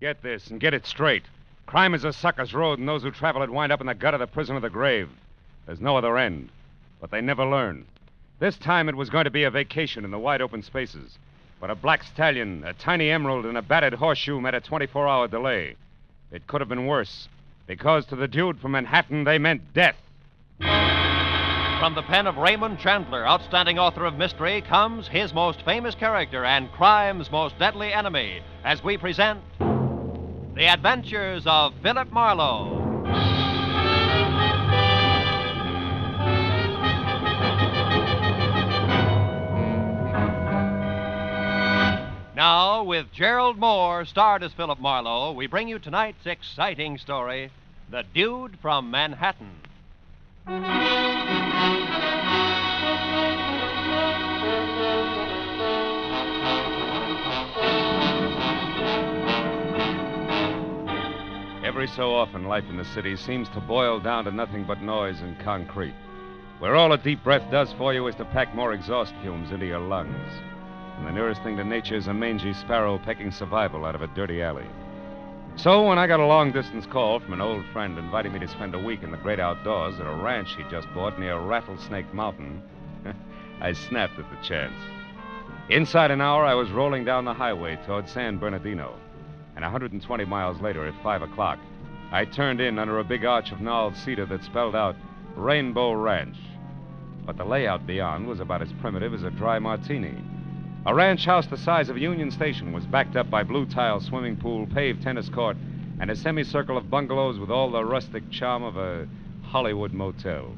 Get this and get it straight. Crime is a sucker's road, and those who travel it wind up in the gut of the prison of the grave. There's no other end. But they never learn. This time it was going to be a vacation in the wide open spaces. But a black stallion, a tiny emerald, and a battered horseshoe met a 24-hour delay. It could have been worse, because to the dude from Manhattan, they meant death. From the pen of Raymond Chandler, outstanding author of mystery, comes his most famous character and crime's most deadly enemy, as we present The Adventures of Philip Marlowe. Now, with Gerald Moore, starred as Philip Marlowe, we bring you tonight's exciting story, The Dude from Manhattan. Every so often, life in the city seems to boil down to nothing but noise and concrete, where all a deep breath does for you is to pack more exhaust fumes into your lungs. And the nearest thing to nature is a mangy sparrow pecking survival out of a dirty alley. So when I got a long-distance call from an old friend inviting me to spend a week in the great outdoors at a ranch he just bought near Rattlesnake Mountain, I snapped at the chance. Inside an hour, I was rolling down the highway toward San Bernardino. And 120 miles later, at 5 o'clock, I turned in under a big arch of gnarled cedar that spelled out Rainbow Ranch. But the layout beyond was about as primitive as a dry martini. A ranch house the size of a Union Station was backed up by blue-tile swimming pool, paved tennis court, and a semicircle of bungalows with all the rustic charm of a Hollywood motel.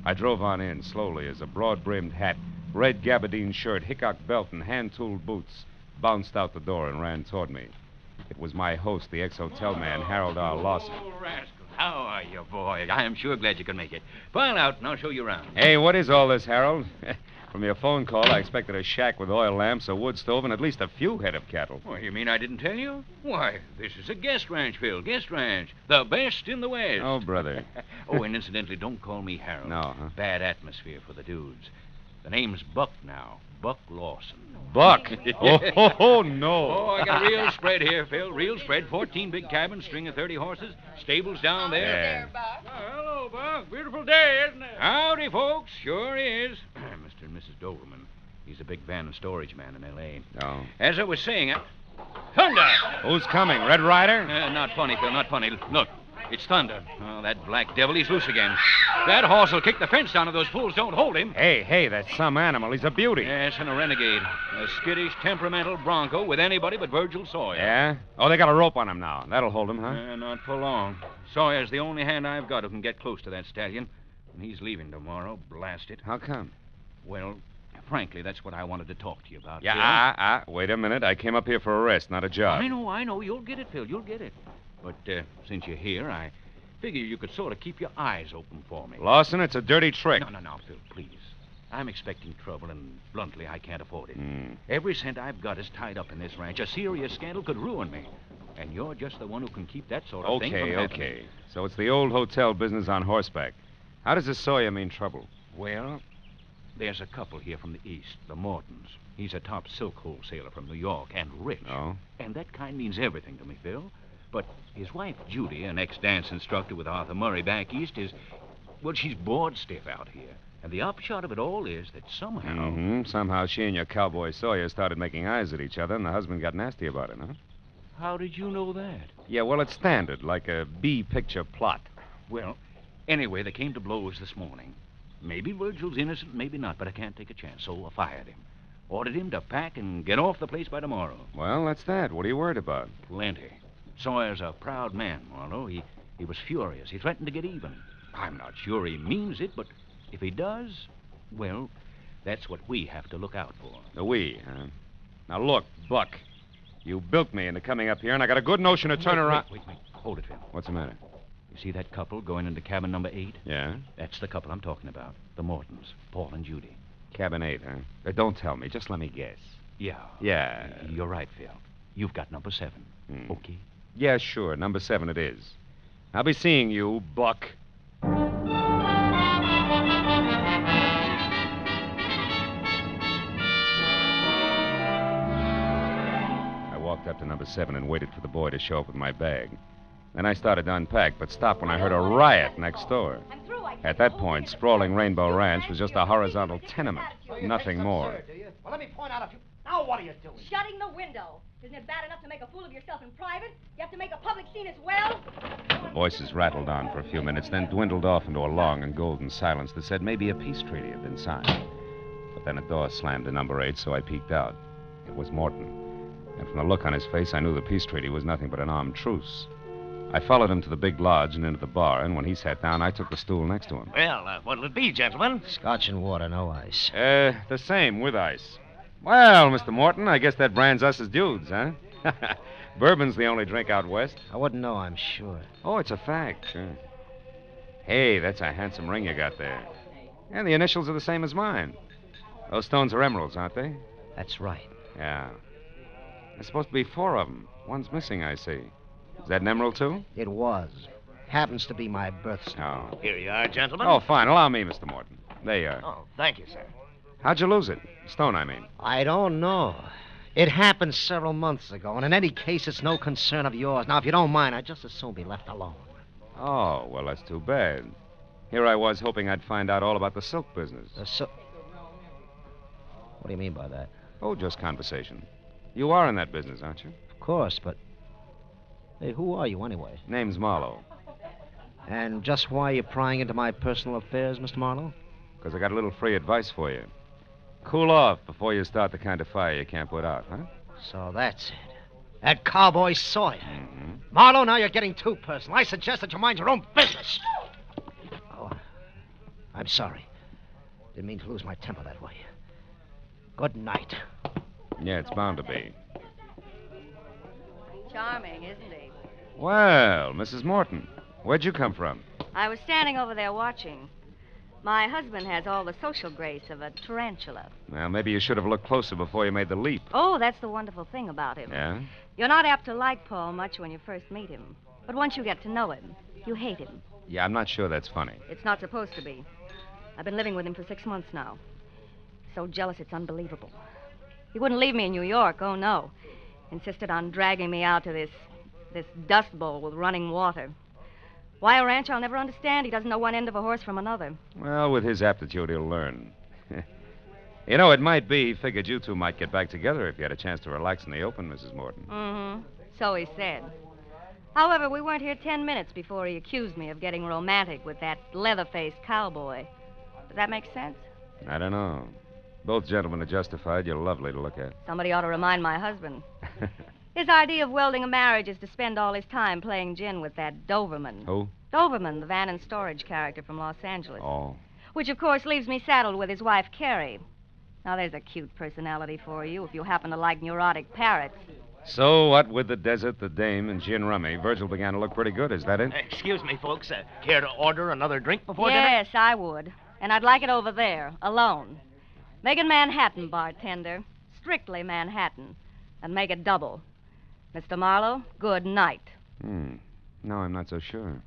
I drove on in slowly as a broad-brimmed hat, red gabardine shirt, hickok belt, and hand-tooled boots bounced out the door and ran toward me. It was my host, the ex-hotel man, Harold R. Lawson. Oh, rascal. How are you, boy? I am sure glad you could make it. File out, and I'll show you around. Hey, what is all this, Harold? From your phone call, I expected a shack with oil lamps, a wood stove, and at least a few head of cattle. Well, you mean I didn't tell you? Why, this is a guest ranch, Phil. Guest ranch. The best in the West. Oh, brother. Oh, and incidentally, don't call me Harold. No, huh? Bad atmosphere for the dudes. The name's Buck now. Buck Lawson. Buck? Oh, no. Oh, I got a real spread here, Phil. Real spread. 14 big cabins, string of 30 horses, stables down there. Yeah. Oh, hello, Buck. Beautiful day, isn't it? Howdy, folks. Sure is. Mr. and Mrs. Doberman. He's a big van and storage man in L.A. Oh. As I was saying, thunder! Who's coming? Red Ryder? Not funny, Phil, not funny. Look, it's thunder. Oh, that black devil, he's loose again. That horse will kick the fence down if those fools don't hold him. Hey, that's some animal. He's a beauty. Yes, and a renegade. A skittish, temperamental bronco with anybody but Virgil Sawyer. Yeah? Oh, they got a rope on him now. That'll hold him, huh? Not for long. Sawyer's the only hand I've got who can get close to that stallion. And he's leaving tomorrow. Blast it. How come? Well, frankly, that's what I wanted to talk to you about. Yeah, wait a minute. I came up here for a rest, not a job. I know. You'll get it, Phil. You'll get it. But since you're here, I figure you could sort of keep your eyes open for me. Lawson, it's a dirty trick. No, Phil, please. I'm expecting trouble, and bluntly, I can't afford it. Mm. Every cent I've got is tied up in this ranch. A serious scandal could ruin me. And you're just the one who can keep that sort of thing from happening. Okay. So it's the old hotel business on horseback. How does this Sawyer mean trouble? Well, there's a couple here from the east, the Mortons. He's a top silk wholesaler from New York, and rich. Oh? And that kind means everything to me, Phil. But his wife, Judy, an ex-dance instructor with Arthur Murray back east, well, she's bored stiff out here. And the upshot of it all is that somehow... Mm-hmm. Somehow she and your cowboy Sawyer started making eyes at each other, and the husband got nasty about it, huh? How did you know that? Yeah, well, it's standard, like a B-picture plot. Well, anyway, they came to blows this morning. Maybe Virgil's innocent, maybe not, but I can't take a chance, so I fired him. Ordered him to pack and get off the place by tomorrow. Well, that's that. What are you worried about? Plenty. Sawyer's a proud man, Marlowe. He was furious. He threatened to get even. I'm not sure he means it, but if he does, well, that's what we have to look out for. We, huh? Now, look, Buck, you built me into coming up here, and I got a good notion to turn around... Wait. Hold it, Phil. What's the matter? You see that couple going into cabin number 8? Yeah? That's the couple I'm talking about. The Mortons, Paul and Judy. Cabin 8, huh? Don't tell me. Just let me guess. Yeah. Yeah. You're right, Phil. You've got number 7. Okay? Yeah, sure. Number 7 it is. I'll be seeing you, Buck. I walked up to number 7 and waited for the boy to show up with my bag. Then I started to unpack, but stopped when I heard a riot next door. At that point, sprawling Rainbow Ranch was just a horizontal tenement, nothing more. Well, let me point out a few. Now what are you doing? Shutting the window. Isn't it bad enough to make a fool of yourself in private? You have to make a public scene as well? The voices rattled on for a few minutes, then dwindled off into a long and golden silence that said maybe a peace treaty had been signed. But then a door slammed to number 8, so I peeked out. It was Morton. And from the look on his face, I knew the peace treaty was nothing but an armed truce. I followed him to the big lodge and into the bar, and when he sat down, I took the stool next to him. Well, what'll it be, gentlemen? Scotch and water, no ice. The same, with ice. Well, Mr. Morton, I guess that brands us as dudes, huh? Bourbon's the only drink out west. I wouldn't know, I'm sure. Oh, it's a fact, sure. Hey, that's a handsome ring you got there. And the initials are the same as mine. Those stones are emeralds, aren't they? That's right. Yeah. There's supposed to be 4 of them. One's missing, I see. Is that an emerald, too? It was. Happens to be my birthstone. Oh. Here you are, gentlemen. Oh, fine. Allow me, Mr. Morton. There you are. Oh, thank you, sir. How'd you lose it? Stone, I mean. I don't know. It happened several months ago, and in any case, it's no concern of yours. Now, if you don't mind, I'd just as soon be left alone. Oh, well, that's too bad. Here I was hoping I'd find out all about the silk business. What do you mean by that? Oh, just conversation. You are in that business, aren't you? Of course, but... Hey, who are you, anyway? Name's Marlowe. And just why are you prying into my personal affairs, Mr. Marlowe? Because I got a little free advice for you. Cool off before you start the kind of fire you can't put out, huh? So that's it. That cowboy Sawyer. Mm-hmm. Marlowe, now you're getting too personal. I suggest that you mind your own business. Oh, I'm sorry. Didn't mean to lose my temper that way. Good night. Yeah, it's bound to be. Charming, isn't he? Well, Mrs. Morton, where'd you come from? I was standing over there watching. My husband has all the social grace of a tarantula. Well, maybe you should have looked closer before you made the leap. Oh, that's the wonderful thing about him. Yeah? You're not apt to like Paul much when you first meet him. But once you get to know him, you hate him. Yeah, I'm not sure that's funny. It's not supposed to be. I've been living with him for 6 months now. So jealous it's unbelievable. He wouldn't leave me in New York, oh no. Insisted on dragging me out to this dust bowl with running water. Why a ranch, I'll never understand. He doesn't know one end of a horse from another. Well, with his aptitude, he'll learn. You know, it might be he figured you two might get back together if you had a chance to relax in the open, Mrs. Morton. Mm-hmm. So he said. However, we weren't here 10 minutes before he accused me of getting romantic with that leather-faced cowboy. Does that make sense? I don't know. Both gentlemen are justified. You're lovely to look at. Somebody ought to remind my husband. His idea of welding a marriage is to spend all his time playing gin with that Doberman. Who? Doberman, the van and storage character from Los Angeles. Oh. Which, of course, leaves me saddled with his wife, Carrie. Now, there's a cute personality for you if you happen to like neurotic parrots. So, what with the desert, the dame, and gin rummy, Virgil began to look pretty good. Is that it? Excuse me, folks. Care to order another drink before dinner? Yes, I would. And I'd like it over there, alone. Make it Manhattan, bartender. Strictly Manhattan. And make it double. Mr. Marlowe, good night. No, I'm not so sure.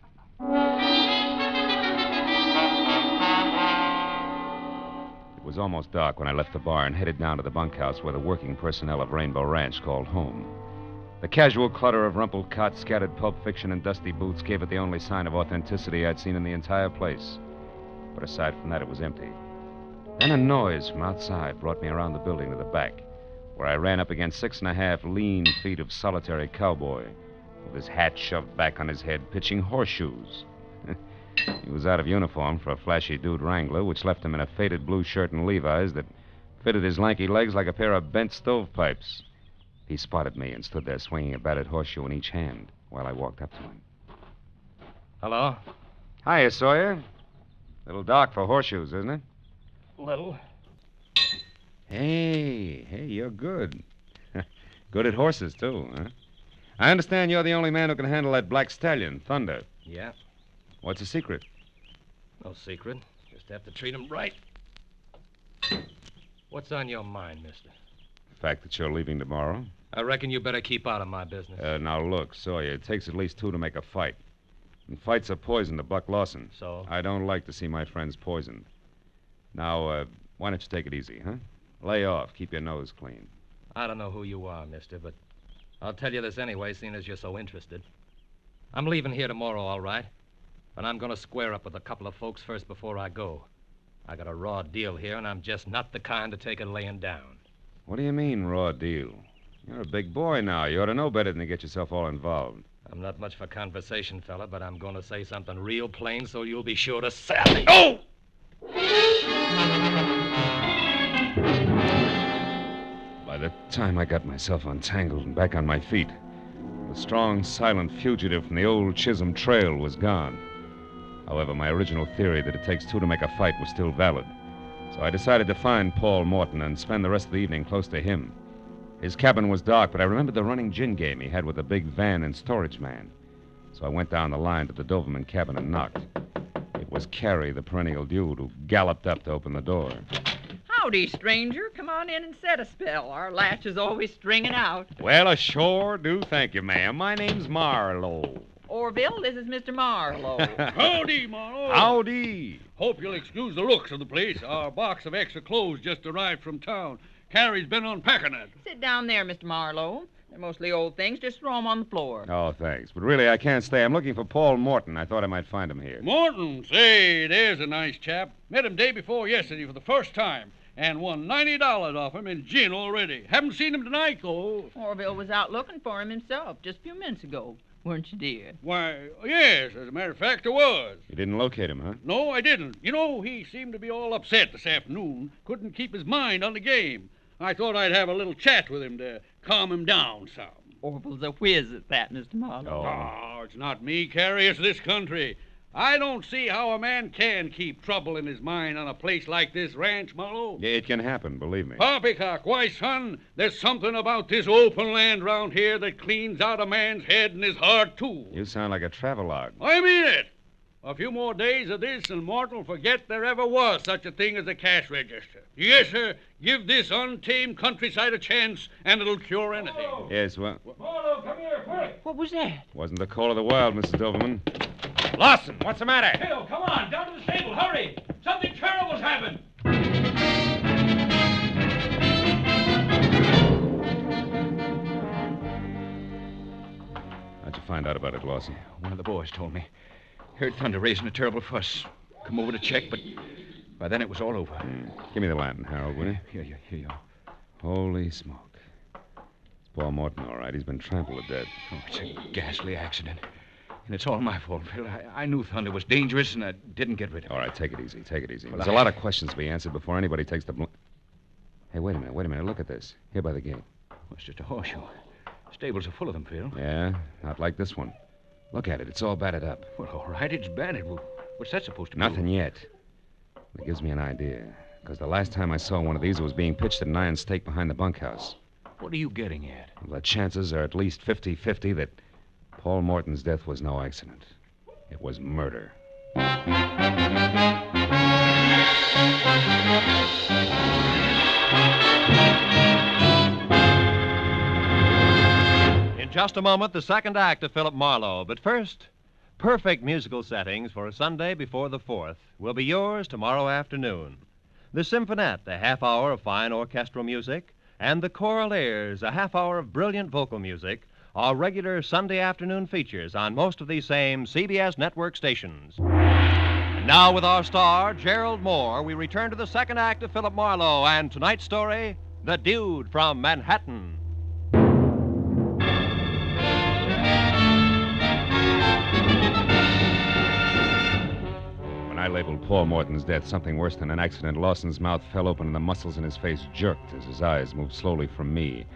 It was almost dark when I left the bar and headed down to the bunkhouse where the working personnel of Rainbow Ranch called home. The casual clutter of rumpled cots, scattered pulp fiction, and dusty boots gave it the only sign of authenticity I'd seen in the entire place. But aside from that, it was empty. Then a noise from outside brought me around the building to the back, where I ran up against 6.5 lean feet of solitary cowboy, with his hat shoved back on his head, pitching horseshoes. He was out of uniform for a flashy dude Wrangler, which left him in a faded blue shirt and Levi's that fitted his lanky legs like a pair of bent stovepipes. He spotted me and stood there swinging a battered horseshoe in each hand while I walked up to him. Hello? Hiya, Sawyer. Little dark for horseshoes, isn't it? Little. Hey, you're good. Good at horses, too, huh? I understand you're the only man who can handle that black stallion, Thunder. Yeah, What's the secret? no secret. Just have to treat him right. What's on your mind, mister? The fact that you're leaving tomorrow? I reckon you better keep out of my business. Now, look, Sawyer, it takes at least 2 to make a fight. And fights are poison to Buck Lawson. So? I don't like to see my friends poisoned. Now, why don't you take it easy, huh? Lay off. Keep your nose clean. I don't know who you are, mister, but I'll tell you this anyway, seeing as you're so interested. I'm leaving here tomorrow, all right. But I'm going to square up with a couple of folks first before I go. I got a raw deal here, and I'm just not the kind to take it laying down. What do you mean, raw deal? You're a big boy now. You ought to know better than to get yourself all involved. I'm not much for conversation, fella, but I'm going to say something real plain so you'll be sure to sally. Oh! By the time I got myself untangled and back on my feet, the strong, silent fugitive from the old Chisholm Trail was gone. However, my original theory that it takes two to make a fight was still valid. So I decided to find Paul Morton and spend the rest of the evening close to him. His cabin was dark, but I remembered the running gin game he had with the big van and storage man. So I went down the line to the Doberman cabin and knocked. It was Carrie, the perennial dude, who galloped up to open the door. Howdy, stranger. Come on in and set a spell. Our latch is always stringing out. Well, I sure do thank you, ma'am. My name's Marlowe. Orville, this is Mr. Marlowe. Howdy, Marlowe. Howdy. Hope you'll excuse the looks of the place. Our box of extra clothes just arrived from town. Carrie's been unpacking it. Sit down there, Mr. Marlowe. They're mostly old things. Just throw 'em on the floor. Oh, thanks. But really, I can't stay. I'm looking for Paul Morton. I thought I might find him here. Morton, say, there's a nice chap. Met him day before yesterday for the first time. And won $90 off him in gin already. Haven't seen him tonight, though. Orville was out looking for him himself just a few minutes ago. Weren't you, dear? Why, yes, as a matter of fact, I was. You didn't locate him, huh? No, I didn't. You know, he seemed to be all upset this afternoon. Couldn't keep his mind on the game. I thought I'd have a little chat with him to calm him down some. Orville's a whiz at that, Mr. Marlowe. Oh, it's not me, Carrie. It's this country. I don't see how a man can keep trouble in his mind on a place like this ranch, Marlowe. Yeah, it can happen, believe me. Poppycock, why, son, there's something about this open land round here that cleans out a man's head and his heart, too. You sound like a travelogue. I mean it. A few more days of this and Morton will forget there ever was such a thing as a cash register. Yes, sir. Give this untamed countryside a chance, and it'll cure anything. Yes, well, Marlowe, come here, quick. What was that? wasn't the call of the wild, Mrs. Doberman. Lawson, what's the matter? Bill, come on, down to the stable, hurry. Something terrible's happened. How'd you find out about it, Lawson? One of the boys told me. Heard Thunder raising a terrible fuss. Come over to check, but by then it was all over. Give me the lantern, Harold, will you? Here you are. Holy smoke. It's Paul Morton, all right. He's been trampled to death. Oh, it's a ghastly accident. And it's all my fault, Phil. I knew Thunder was dangerous, and I didn't get rid of him. All right, take it easy. Take it easy. Well, There's a lot of questions to be answered before anybody takes the Hey, wait a minute. Look at this. Here by the gate. Well, it's just a horseshoe. Stables are full of them, Phil. Yeah, not like this one. Look at it. It's all battered up. Well, all right, it's battered. Well, what's that supposed to be? Nothing yet. It gives me an idea. Because the last time I saw one of these, it was being pitched at an iron stake behind the bunkhouse. What are you getting at? Well, the chances are at least 50-50 that Paul Morton's death was no accident. It was murder. In just a moment, the second act of Philip Marlowe. But first, perfect musical settings for a Sunday before the 4th will be yours tomorrow afternoon. The Symphonette, a half hour of fine orchestral music, and the Choral Airs, a half hour of brilliant vocal music, are regular Sunday afternoon features on most of these same CBS network stations. And now, with our star, Gerald Moore, we return to the second act of Philip Marlowe and tonight's story, The Dude from Manhattan. When I labeled Paul Morton's death something worse than an accident, Lawson's mouth fell open and the muscles in his face jerked as his eyes moved slowly from me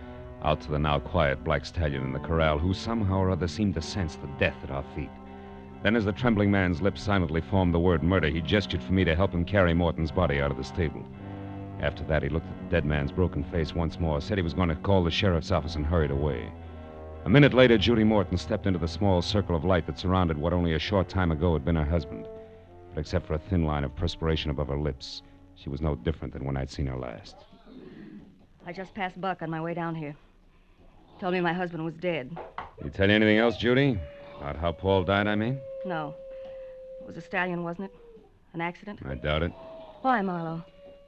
out to the now quiet black stallion in the corral, who somehow or other seemed to sense the death at our feet. Then, as the trembling man's lips silently formed the word murder, he gestured for me to help him carry Morton's body out of the stable. After that, he looked at the dead man's broken face once more, said he was going to call the sheriff's office, and hurried away. A minute later, Judy Morton stepped into the small circle of light that surrounded what only a short time ago had been her husband. But except for a thin line of perspiration above her lips, she was no different than when I'd seen her last. I just passed Buck on my way down here. Told me my husband was dead. Did he tell you anything else, Judy? About how Paul died, I mean? No. It was a stallion, wasn't it? An accident? I doubt it. Why, Marlowe?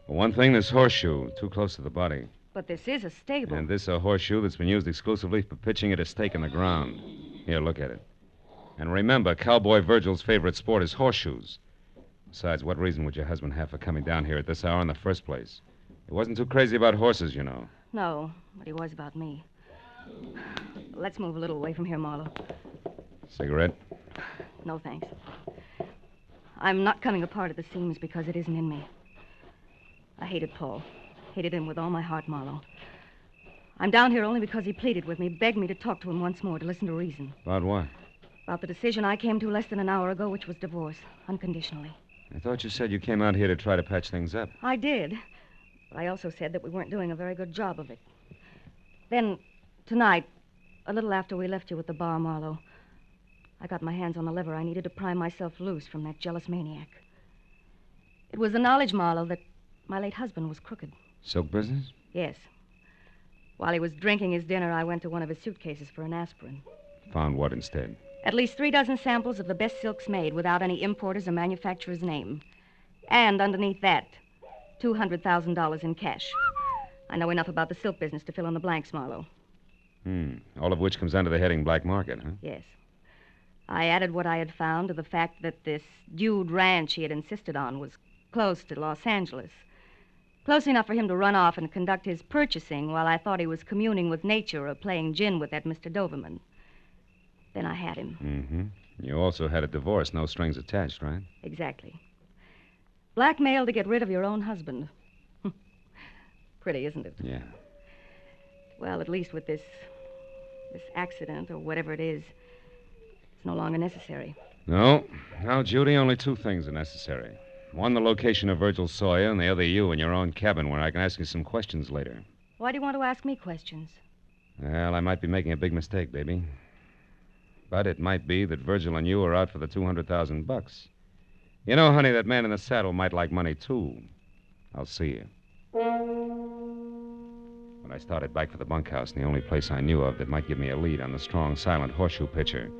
For one thing, this horseshoe, too close to the body. But this is a stable. And this a horseshoe that's been used exclusively for pitching at a stake in the ground. Here, look at it. And remember, Cowboy Virgil's favorite sport is horseshoes. Besides, what reason would your husband have for coming down here at this hour in the first place? He wasn't too crazy about horses, you know. No, but he was about me. Let's move a little away from here, Marlowe. Cigarette? No, thanks. I'm not coming apart at the seams because it isn't in me. I hated Paul. Hated him with all my heart, Marlowe. I'm down here only because he pleaded with me, begged me to talk to him once more, to listen to reason. About what? About the decision I came to less than an hour ago, which was divorce, unconditionally. I thought you said you came out here to try to patch things up. I did. But I also said that we weren't doing a very good job of it. Then, tonight, a little after we left you at the bar, Marlowe, I got my hands on the lever I needed to pry myself loose from that jealous maniac. It was the knowledge, Marlowe, that my late husband was crooked. Silk business? Yes. While he was drinking his dinner, I went to one of his suitcases for an aspirin. Found what instead? At least 3 dozen samples of the best silks made without any importer's or manufacturer's name. And underneath that, $200,000 in cash. I know enough about the silk business to fill in the blanks, Marlowe. All of which comes under the heading black market, huh? Yes. I added what I had found to the fact that this Dude ranch he had insisted on was close to Los Angeles. Close enough for him to run off and conduct his purchasing while I thought he was communing with nature or playing gin with that Mr. Doverman. Then I had him. Mm-hmm. You also had a divorce, no strings attached, right? Exactly. Blackmail to get rid of your own husband. Pretty, isn't it? Yeah. Well, at least with this accident or whatever it is, it's no longer necessary. No. Now, Judy, only 2 things are necessary. One, the location of Virgil Sawyer, and the other, you in your own cabin where I can ask you some questions later. Why do you want to ask me questions? Well, I might be making a big mistake, baby. But it might be that Virgil and you are out for the $200,000. You know, honey, that man in the saddle might like money, too. I'll see you. When I started back for the bunkhouse, the only place I knew of that might give me a lead on the strong, silent horseshoe pitcher,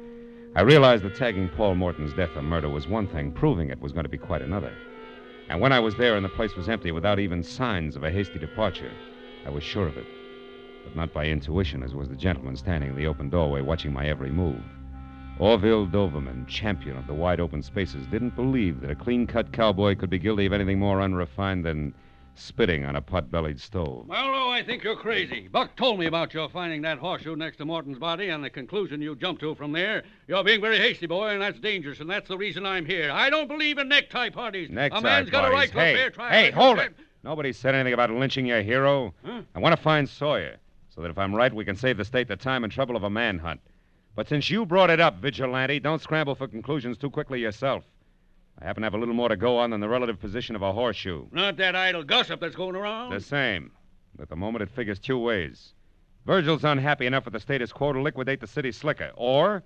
I realized that tagging Paul Morton's death a murder was one thing, proving it was going to be quite another. And when I was there and the place was empty without even signs of a hasty departure, I was sure of it. But not by intuition, as was the gentleman standing in the open doorway watching my every move. Orville Doverman, champion of the wide-open spaces, didn't believe that a clean-cut cowboy could be guilty of anything more unrefined than spitting on a pot-bellied stove. Marlowe, I think you're crazy. Buck told me about your finding that horseshoe next to Morton's body and the conclusion you jumped to from there. You're being very hasty, boy, and that's dangerous, and that's the reason I'm here. I don't believe in necktie parties. Necktie a man's got a right to a fair trial. Hey, hold it. Nobody said anything about lynching your hero. Huh? I want to find Sawyer, so that if I'm right, we can save the state the time and trouble of a manhunt. But since you brought it up, Vigilante, don't scramble for conclusions too quickly yourself. I happen to have a little more to go on than the relative position of a horseshoe. Not that idle gossip that's going around. The same. At the moment, it figures 2 ways. Virgil's unhappy enough with the status quo to liquidate the city slicker. Or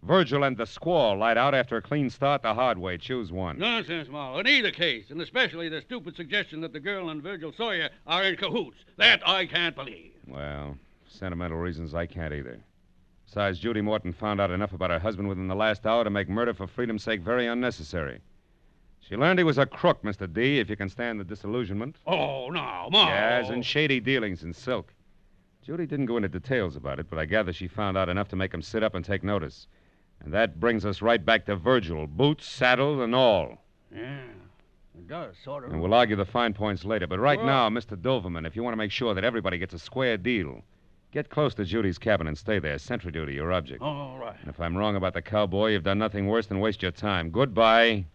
Virgil and the squaw light out after a clean start the hard way. Choose one. Nonsense, Marlowe. In either case, and especially the stupid suggestion that the girl and Virgil Sawyer are in cahoots. That I can't believe. Well, sentimental reasons I can't either. Besides, Judy Morton found out enough about her husband within the last hour to make murder for freedom's sake very unnecessary. She learned he was a crook, Mr. D, if you can stand the disillusionment. Oh, no, Marlowe. Yes, and shady dealings in silk. Judy didn't go into details about it, but I gather she found out enough to make him sit up and take notice. And that brings us right back to Virgil, boots, saddle, and all. Yeah, it does, sort of. And we'll argue the fine points later. But right now, Mr. Doverman, if you want to make sure that everybody gets a square deal, get close to Judy's cabin and stay there. Sentry duty, your object. All right. And if I'm wrong about the cowboy, you've done nothing worse than waste your time. Goodbye.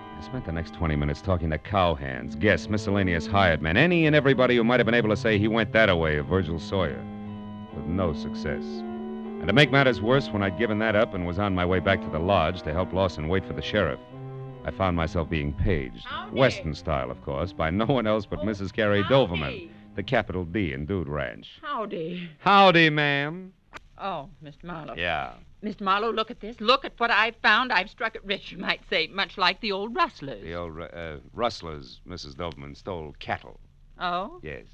I spent the next 20 minutes talking to cowhands, guests, miscellaneous hired men, any and everybody who might have been able to say he went that-a-way of Virgil Sawyer, with no success. And to make matters worse, when I'd given that up and was on my way back to the lodge to help Lawson wait for the sheriff, I found myself being paged, Western style, of course, by no one else but Mrs. Carrie Doverman, the capital D in Dude Ranch. Howdy. Howdy, ma'am. Oh, Mr. Marlowe. Yeah. Mr. Marlowe, look at this. Look at what I've found. I've struck it rich, you might say, much like the old rustlers. The old rustlers, Mrs. Doverman, stole cattle. Oh? Yes.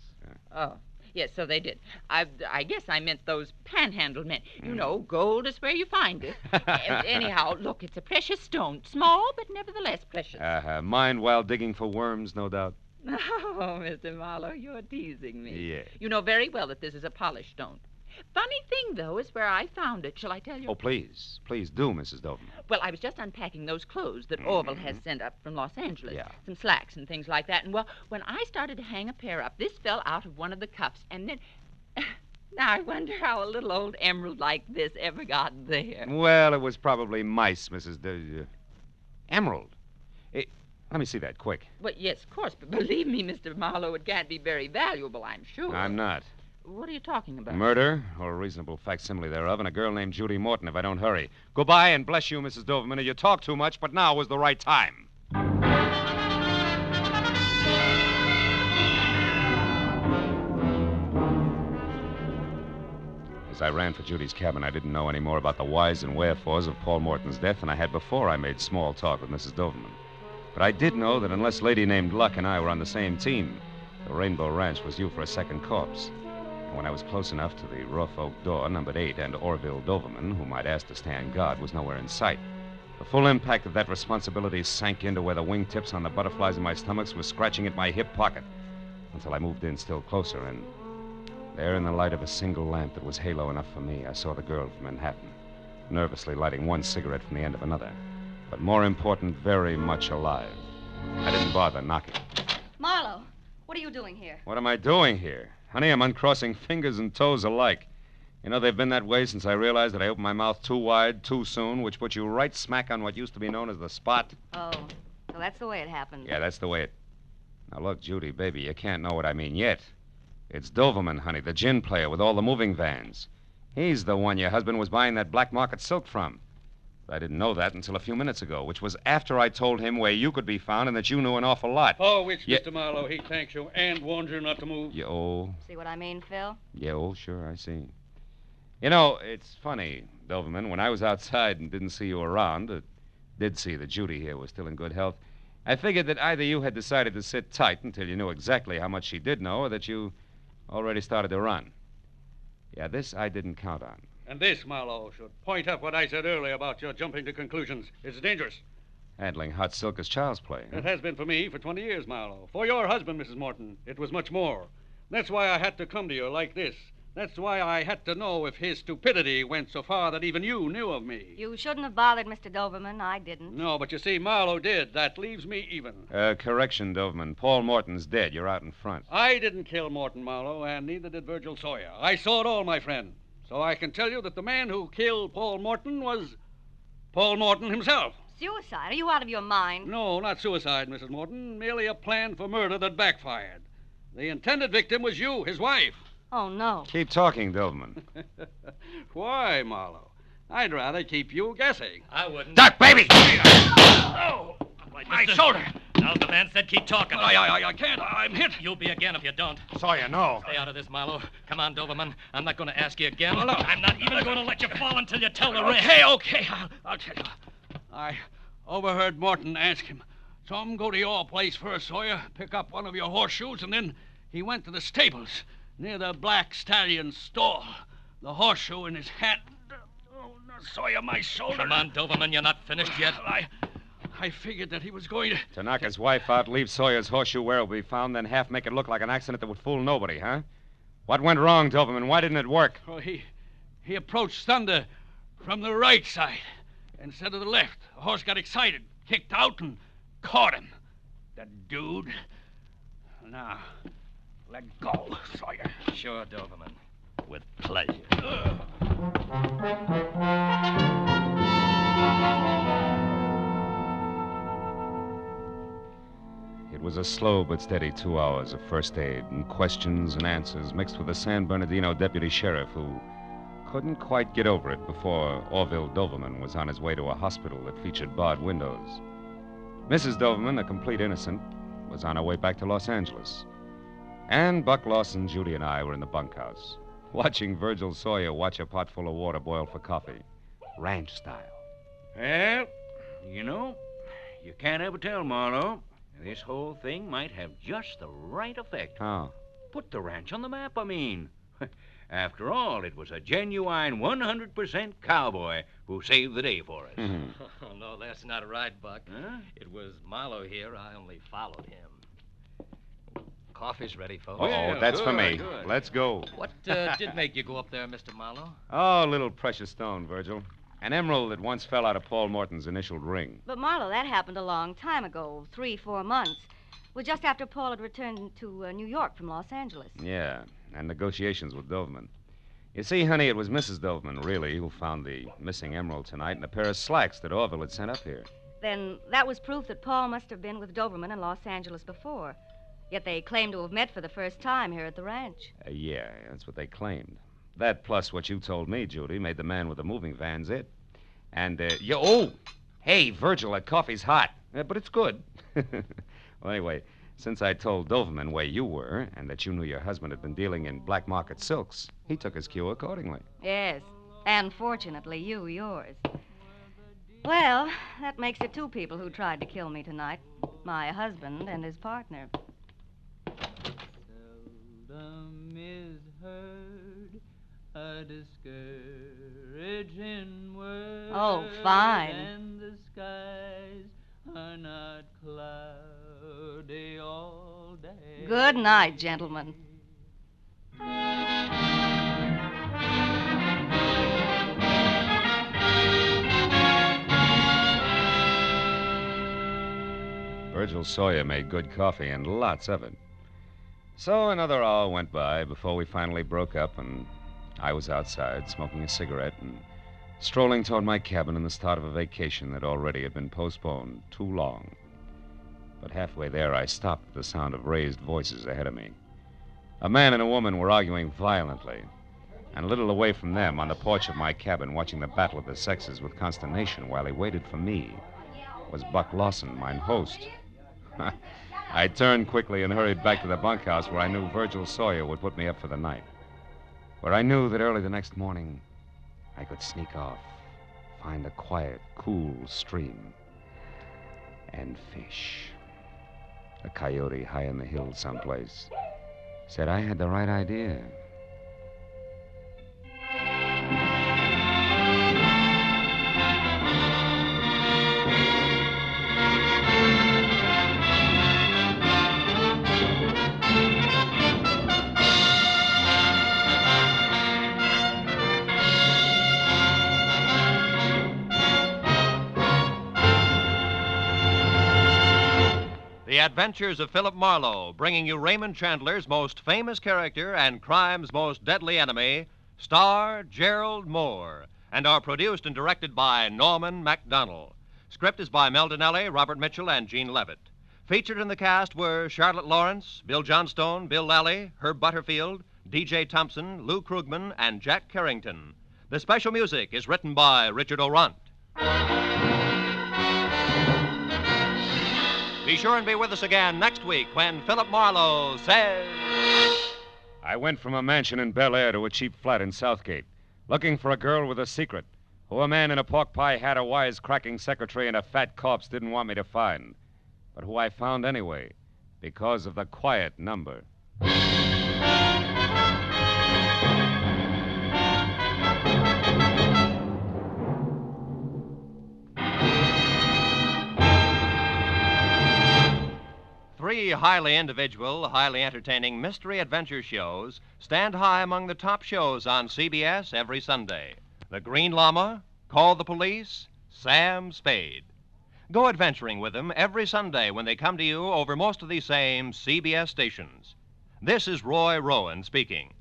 Oh. Yes, so they did. I guess I meant those panhandle men. You know, gold is where you find it. Anyhow, look, it's a precious stone. Small, but nevertheless precious. Mined while digging for worms, no doubt. Oh, Mr. Marlowe, you're teasing me. Yeah. You know very well that this is a polished stone. Funny thing, though, is where I found it. Shall I tell you? Oh, please. Please do, Mrs. Doberman. Well, I was just unpacking those clothes that Orville has sent up from Los Angeles. Yeah. Some slacks and things like that. And, well, when I started to hang a pair up, this fell out of one of the cuffs. And then... Now, I wonder how a little old emerald like this ever got there. Well, it was probably mice, Emerald. Let me see that, quick. Well, yes, of course. But believe me, Mr. Marlowe, it can't be very valuable, I'm sure. I'm not. What are you talking about? Murder, or a reasonable facsimile thereof, and a girl named Judy Morton if I don't hurry. Goodbye, and bless you, Mrs. Doberman. You talk too much, but now was the right time. As I ran for Judy's cabin, I didn't know any more about the whys and wherefores of Paul Morton's death than I had before I made small talk with Mrs. Doberman. But I did know that unless Lady named Luck and I were on the same team, the Rainbow Ranch was due for a second corpse. And when I was close enough to the rough oak door, numbered 8, and Orville Doberman, whom I'd asked to stand guard, was nowhere in sight, the full impact of that responsibility sank into where the wingtips on the butterflies in my stomachs were scratching at my hip pocket, until I moved in still closer, and there in the light of a single lamp that was halo enough for me, I saw the girl from Manhattan, nervously lighting one cigarette from the end of another. But more important, very much alive. I didn't bother knocking. Marlowe, what are you doing here? What am I doing here? Honey, I'm uncrossing fingers and toes alike. You know, they've been that way since I realized that I opened my mouth too wide, too soon, which put you right smack on what used to be known as the spot. Oh, so that's the way it happened. Yeah, that's the way it... Now, look, Judy, baby, you can't know what I mean yet. It's Doberman, honey, the gin player with all the moving vans. He's the one your husband was buying that black market silk from. I didn't know that until a few minutes ago, which was after I told him where you could be found and that you knew an awful lot. Oh, which, Mr. Marlowe, he thanks you and warns you not to move. See what I mean, Phil? Sure, I see. You know, it's funny, Doberman, when I was outside and didn't see you around, did see that Judy here was still in good health, I figured that either you had decided to sit tight until you knew exactly how much she did know, or that you already started to run. Yeah, this I didn't count on. And this, Marlowe, should point up what I said earlier about your jumping to conclusions. It's dangerous. Handling hot silk is child's play. Huh? It has been for me for 20 years, Marlowe. For your husband, Mrs. Morton, it was much more. That's why I had to come to you like this. That's why I had to know if his stupidity went so far that even you knew of me. You shouldn't have bothered Mr. Doberman. I didn't. No, but you see, Marlowe did. That leaves me even. Correction, Doberman. Paul Morton's dead. You're out in front. I didn't kill Morton, Marlowe, and neither did Virgil Sawyer. I saw it all, my friend. So I can tell you that the man who killed Paul Morton was Paul Morton himself. Suicide? Are you out of your mind? No, not suicide, Mrs. Morton. Merely a plan for murder that backfired. The intended victim was you, his wife. Oh, no. Keep talking, Doberman. Why, Marlowe? I'd rather keep you guessing. I wouldn't. Duck, baby! Oh, my shoulder. Now the man said keep talking. I can't. I'm hit. You'll be again if you don't. Sawyer, no. Stay out of this, Marlowe. Come on, Doberman. I'm not going to ask you again. Oh, no. I'm not even going to let you fall until you tell the rest. Okay. I'll tell you. I overheard Morton ask him. Some go to your place first, Sawyer, pick up one of your horseshoes, and then he went to the stables near the Black Stallion's stall. The horseshoe in his hand. Oh, Sawyer, my shoulder. Come on, Doberman. You're not finished yet. I figured that he was going to... To knock his wife out, leave Sawyer's horseshoe where it will be found, then half make it look like an accident that would fool nobody, huh? What went wrong, Doberman? Why didn't it work? Oh, he approached Thunder from the right side instead of the left. The horse got excited, kicked out, and caught him. The dude. Now, let go, Sawyer. Sure, Doberman. With pleasure. It was a slow but steady 2 hours of first aid and questions and answers mixed with a San Bernardino deputy sheriff who couldn't quite get over it before Orville Doberman was on his way to a hospital that featured barred windows. Mrs. Doberman, a complete innocent, was on her way back to Los Angeles. And Buck Lawson, Judy, and I were in the bunkhouse, watching Virgil Sawyer watch a pot full of water boil for coffee, ranch style. Well, you know, you can't ever tell, Marlowe. This whole thing might have just the right effect. How? Put the ranch on the map, I mean. After all, it was a genuine 100% cowboy who saved the day for us. Oh, no, that's not right, Buck. Huh? It was Marlowe here. I only followed him. Coffee's ready, folks. Oh, that's for me. good. Let's go. What did make you go up there, Mr. Marlowe? Oh, a little precious stone, Virgil. An emerald that once fell out of Paul Morton's initialed ring. But, Marlowe, that happened a long time ago, 3-4 months. Well, just after Paul had returned to New York from Los Angeles. Yeah, and negotiations with Doverman. You see, honey, it was Mrs. Doverman, really, who found the missing emerald tonight and a pair of slacks that Orville had sent up here. Then that was proof that Paul must have been with Doberman in Los Angeles before. Yet they claim to have met for the first time here at the ranch. Yeah, that's what they claimed. That plus what you told me, Judy, made the man with the moving van's it. And, hey, Virgil, that coffee's hot. But it's good. Well, anyway, since I told Doverman where you were and that you knew your husband had been dealing in black market silks, he took his cue accordingly. Yes, and fortunately, yours. Well, that makes it 2 people who tried to kill me tonight. My husband and his partner. Seldom is heard a discouraging word. Oh, fine. And the skies are not cloudy all day. Good night, gentlemen. Virgil Sawyer made good coffee and lots of it. So another hour went by before we finally broke up, and I was outside smoking a cigarette and strolling toward my cabin in the start of a vacation that already had been postponed too long. But halfway there, I stopped at the sound of raised voices ahead of me. A man and a woman were arguing violently, and a little away from them, on the porch of my cabin, watching the battle of the sexes with consternation while he waited for me, was Buck Lawson, mine host. I turned quickly and hurried back to the bunkhouse where I knew Virgil Sawyer would put me up for the night, where I knew that early the next morning I could sneak off, find a quiet, cool stream, and fish. A coyote high in the hills someplace said I had the right idea. The Adventures of Philip Marlowe, bringing you Raymond Chandler's most famous character and crime's most deadly enemy, star Gerald Moore, and are produced and directed by Norman MacDonald. Script is by Mel Donnelly, Robert Mitchell, and Gene Levitt. Featured in the cast were Charlotte Lawrence, Bill Johnstone, Bill Lally, Herb Butterfield, D.J. Thompson, Lou Krugman, and Jack Carrington. The special music is written by Richard Orant. Be sure and be with us again next week when Philip Marlowe says... I went from a mansion in Bel Air to a cheap flat in Southgate, looking for a girl with a secret, who a man in a pork pie hat, a wise-cracking secretary, and a fat corpse didn't want me to find, but who I found anyway, because of the quiet number. Three highly individual, highly entertaining mystery adventure shows stand high among the top shows on CBS every Sunday. The Green Llama, Call the Police, Sam Spade. Go adventuring with them every Sunday when they come to you over most of these same CBS stations. This is Roy Rowan speaking.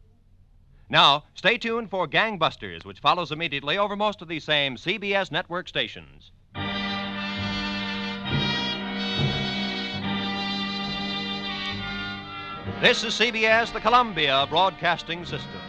Now, stay tuned for Gangbusters, which follows immediately over most of these same CBS network stations. This is CBS, the Columbia Broadcasting System.